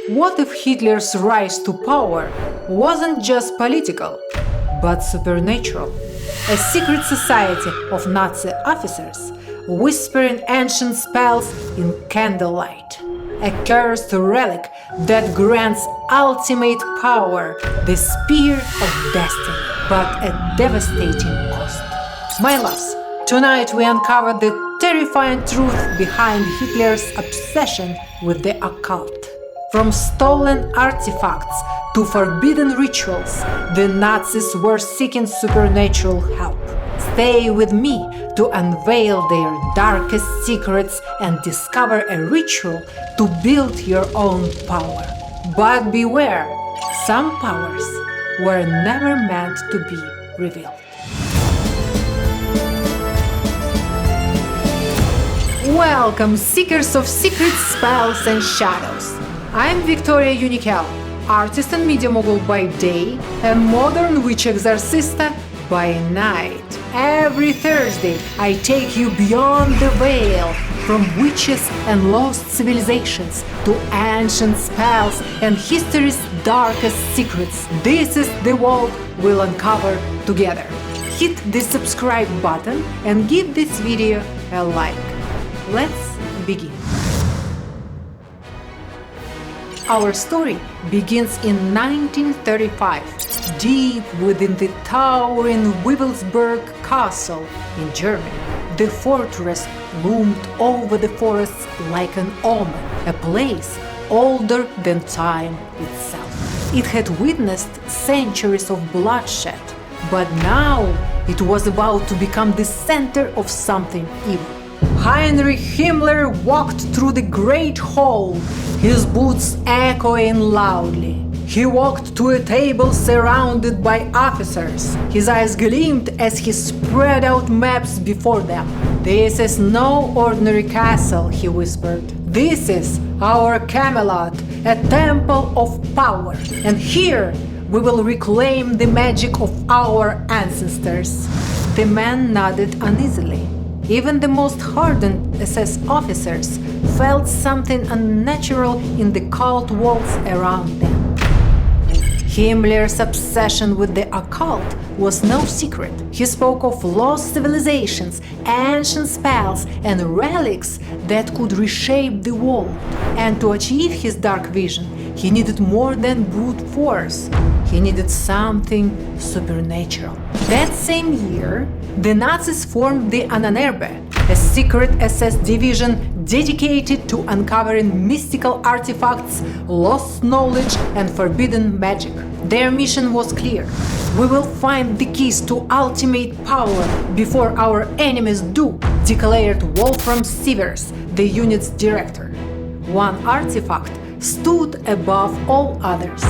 What if Hitler's rise to power wasn't just political, but supernatural? A secret society of Nazi officers whispering ancient spells in candlelight. A cursed relic that grants ultimate power, the Spear of Destiny, but at devastating cost. My loves, tonight we uncover the terrifying truth behind Hitler's obsession with the occult. From stolen artifacts to forbidden rituals, the Nazis were seeking supernatural help. Stay with me to unveil their darkest secrets and discover a ritual to build your own power. But beware, some powers were never meant to be revealed. Welcome, seekers of secret spells and shadows. I'm Victoria Unical, artist and media mogul by day, a modern witch exorcista by night. Every Thursday, I take you beyond the veil, from witches and lost civilizations to ancient spells and history's darkest secrets. This is the world we'll uncover together. Hit the subscribe button and give this video a like. Let's begin. Our story begins in 1935, deep within the towering Wittelsburg Castle in Germany. The fortress loomed over the forests like an omen, a place older than time itself. It had witnessed centuries of bloodshed, but now it was about to become the center of something evil. Heinrich Himmler walked through the great hall, his boots echoing loudly. He walked to a table surrounded by officers. His eyes gleamed as he spread out maps before them. "This is no ordinary castle," he whispered. "This is our Camelot, a temple of power. And here we will reclaim the magic of our ancestors." The man nodded uneasily. Even the most hardened SS officers felt something unnatural in the cold walls around them. Himmler's obsession with the occult was no secret. He spoke of lost civilizations, ancient spells, and relics that could reshape the world. And to achieve his dark vision, he needed more than brute force. He needed something supernatural. That same year, the Nazis formed the Ahnenerbe, a secret SS division dedicated to uncovering mystical artifacts, lost knowledge, and forbidden magic. Their mission was clear. "We will find the keys to ultimate power before our enemies do," declared Wolfram Sievers, the unit's director. One artifact stood above all others: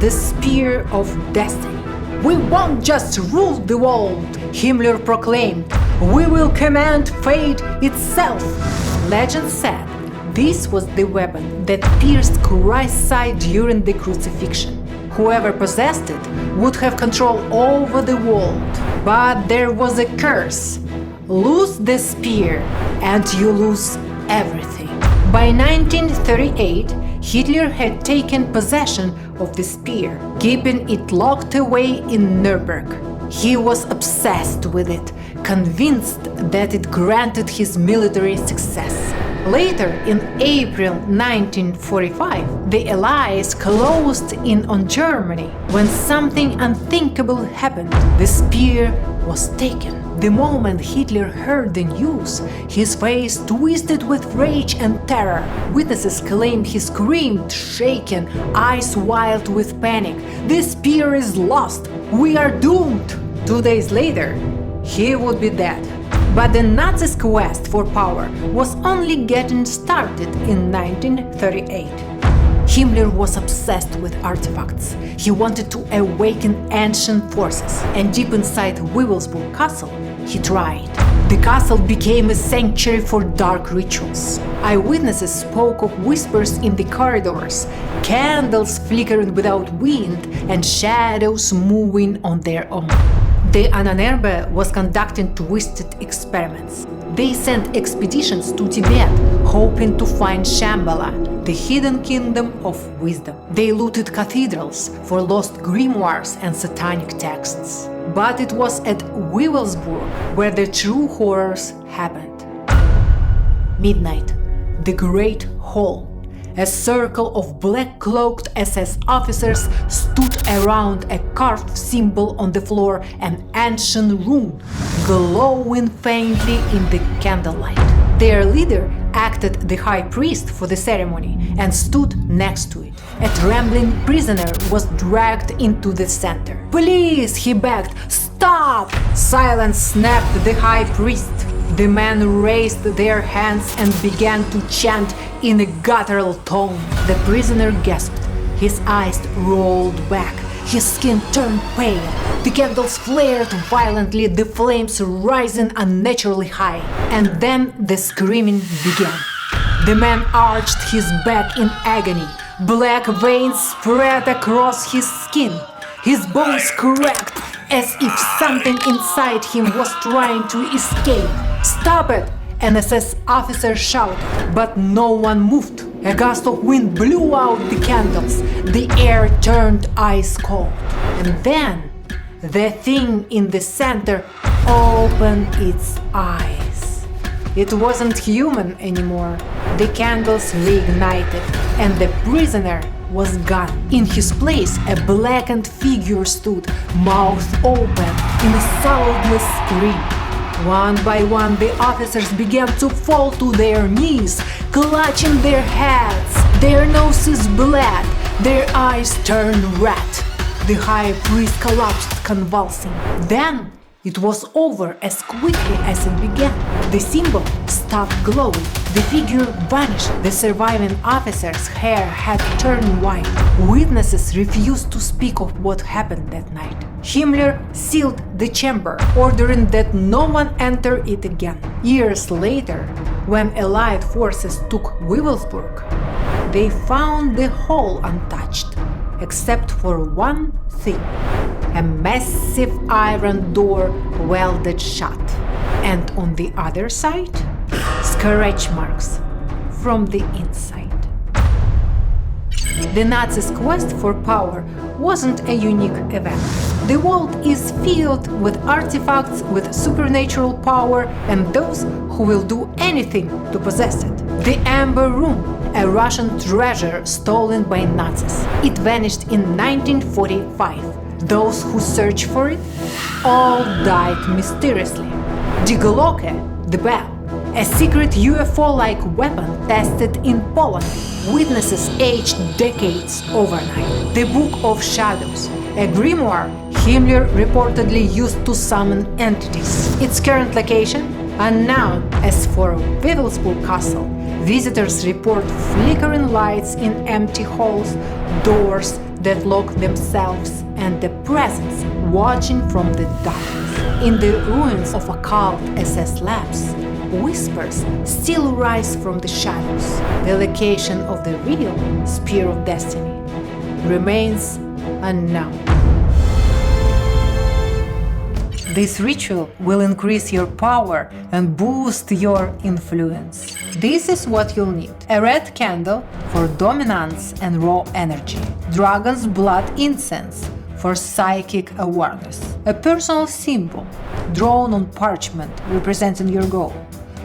the Spear of Destiny. "We won't just rule the world," Himmler proclaimed. "We will command fate itself." Legend said this was the weapon that pierced Christ's side during the crucifixion. Whoever possessed it would have control over the world. But there was a curse. Lose the spear and you lose everything. By 1938, Hitler had taken possession of the spear, keeping it locked away in Nuremberg. He was obsessed with it, convinced that it granted his military success. Later, in April 1945, the Allies closed in on Germany when something unthinkable happened. The spear was taken. The moment Hitler heard the news, his face twisted with rage and terror. Witnesses claimed he screamed, shaken, eyes wild with panic. "The spear is lost! We are doomed!" 2 days later, he would be dead. But the Nazis' quest for power was only getting started in 1938. Himmler was obsessed with artifacts. He wanted to awaken ancient forces, and deep inside Wittelsburg Castle, he tried. The castle became a sanctuary for dark rituals. Eyewitnesses spoke of whispers in the corridors, candles flickering without wind, and shadows moving on their own. The Ahnenerbe was conducting twisted experiments. They sent expeditions to Tibet, hoping to find Shambhala, the hidden kingdom of wisdom. They looted cathedrals for lost grimoires and satanic texts. But it was at Wewelsburg where the true horrors happened. Midnight, the Great Hall. A circle of black-cloaked SS officers stood around a carved symbol on the floor, an ancient rune, glowing faintly in the candlelight. Their leader acted the high priest for the ceremony and stood next to it. A trembling prisoner was dragged into the center. "Please," he begged, "stop!" "Silence!" snapped the high priest. The men raised their hands and began to chant in a guttural tone. The prisoner gasped. His eyes rolled back. His skin turned pale. The candles flared violently, the flames rising unnaturally high. And then the screaming began. The man arched his back in agony. Black veins spread across his skin. His bones cracked as if something inside him was trying to escape. "Stop it!" an SS officer shouted, but no one moved. A gust of wind blew out the candles. The air turned ice cold. And then the thing in the center opened its eyes. It wasn't human anymore. The candles reignited, and the prisoner was gone. In his place, a blackened figure stood, mouth open, in a soundless scream. One by one, the officers began to fall to their knees, clutching their heads. Their noses bled, their eyes turned red. The high priest collapsed, convulsing. Then it was over as quickly as it began. The symbol stopped glowing. The figure vanished. The surviving officer's hair had turned white. Witnesses refused to speak of what happened that night. Himmler sealed the chamber, ordering that no one enter it again. Years later, when Allied forces took Wewelsburg, they found the hall untouched, except for one thing: a massive iron door welded shut, and on the other side, scratch marks from the inside. The Nazis' quest for power wasn't a unique event. The world is filled with artifacts with supernatural power and those who will do anything to possess it. The Amber Room, a Russian treasure stolen by Nazis. It vanished in 1945. Those who searched for it all died mysteriously. The Glocke, the bell, a secret UFO-like weapon tested in Poland. Witnesses aged decades overnight. The Book of Shadows, a grimoire Himmler reportedly used to summon entities. Its current location unknown. As for Wewelsburg Castle, visitors report flickering lights in empty halls, doors that lock themselves, and the presence watching from the darkness. In the ruins of Occult SS labs, whispers still rise from the shadows. The location of the real Spear of Destiny remains unknown. This ritual will increase your power and boost your influence. This is what you'll need: a red candle for dominance and raw energy, dragon's blood incense for psychic awareness, a personal symbol drawn on parchment representing your goal.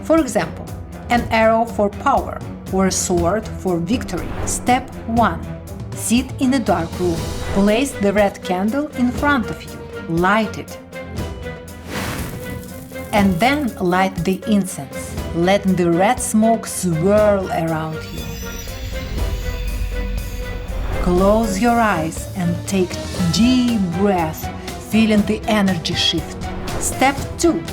For example, an arrow for power or a sword for victory. Step 1. Sit in a dark room. Place the red candle in front of you. Light it. And then light the incense, letting the red smoke swirl around you. Close your eyes and take deep breath, feeling the energy shift. Step 2.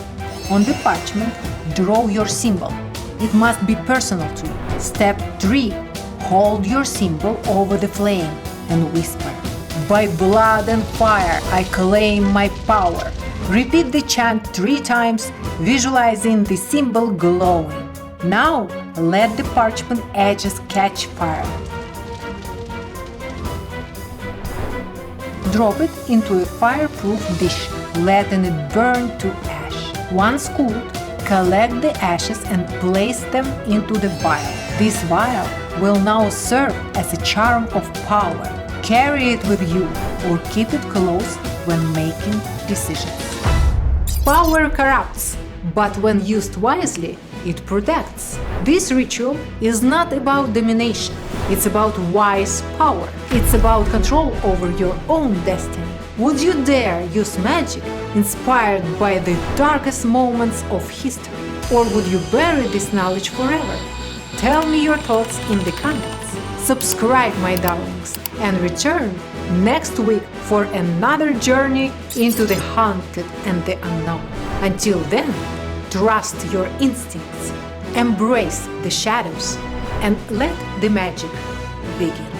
On the parchment, draw your symbol. It must be personal to you. Step 3. Hold your symbol over the flame and whisper, "By blood and fire, I claim my power." Repeat the chant 3 times, visualizing the symbol glowing. Now, let the parchment edges catch fire. Drop it into a fireproof dish, letting it burn to ash. Once cooled, collect the ashes and place them into the vial. This vial will now serve as a charm of power. Carry it with you or keep it close when making decisions. Power corrupts, but when used wisely, it protects. This ritual is not about domination. It's about wise power. It's about control over your own destiny. Would you dare use magic inspired by the darkest moments of history? Or would you bury this knowledge forever? Tell me your thoughts in the comments. Subscribe, my darlings, and return next week for another journey into the haunted and the unknown. Until then, trust your instincts, embrace the shadows, and let the magic begin.